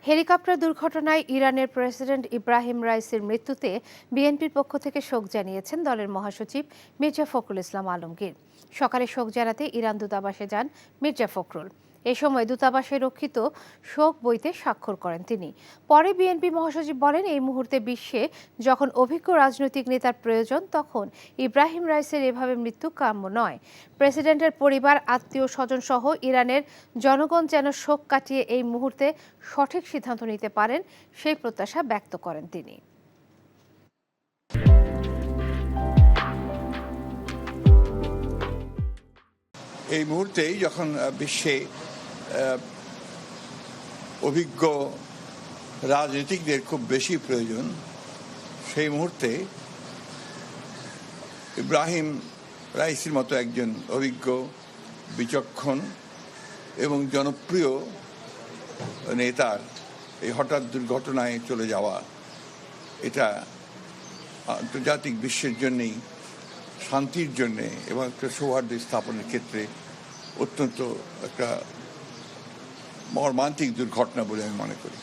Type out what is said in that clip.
Helicopter দুর্ঘটনায় ইরানের president Ibrahim রাইসির মৃত্যুতে বিএনপির পক্ষ থেকে শোক জানিয়েছেন দলের মহাসচিব মির্জা ফখরুল ইসলাম আলমগীর। সকালে শোক জানাতে ইরান দূতাবাসে যান মির্জা ফখরুল। এ সময় দূতাবাসে রক্ষিত শোক বইতে স্বাক্ষর করেন তিনি। পরে বিএনপি মহাসচিব বলেন, এই মুহূর্তে বিশ্বে যখন অভিজ্ঞ রাজনৈতিক নেতার প্রয়োজন, তখন ইব্রাহিম রাইসের এভাবে মৃত্যু কাম্য নয়। প্রেসিডেন্টের পরিবার, আত্মীয় স্বজন সহ ইরানের জনগণ যেন শোক কাটিয়ে এই মুহূর্তে সঠিক সিদ্ধান্ত নিতে পারেন, সেই প্রত্যাশা ব্যক্ত করেন তিনি। এই মুহূর্তেই যখন বিশ্বে অভিজ্ঞ রাজনীতিকদের খুব বেশি প্রয়োজন, সেই মুহূর্তে ইব্রাহিম রাইসির মতো একজন অভিজ্ঞ, বিচক্ষণ এবং জনপ্রিয় নেতার এই হঠাৎ দুর্ঘটনায় চলে যাওয়া, এটা আন্তর্জাতিক বিশ্বের জন্যেই, শান্তির জন্যে এবং একটা সৌহার্দ্য স্থাপনের ক্ষেত্রে অত্যন্ত একটা মর্মান্তিক দুর্ঘটনা বলে আমি মনে করি।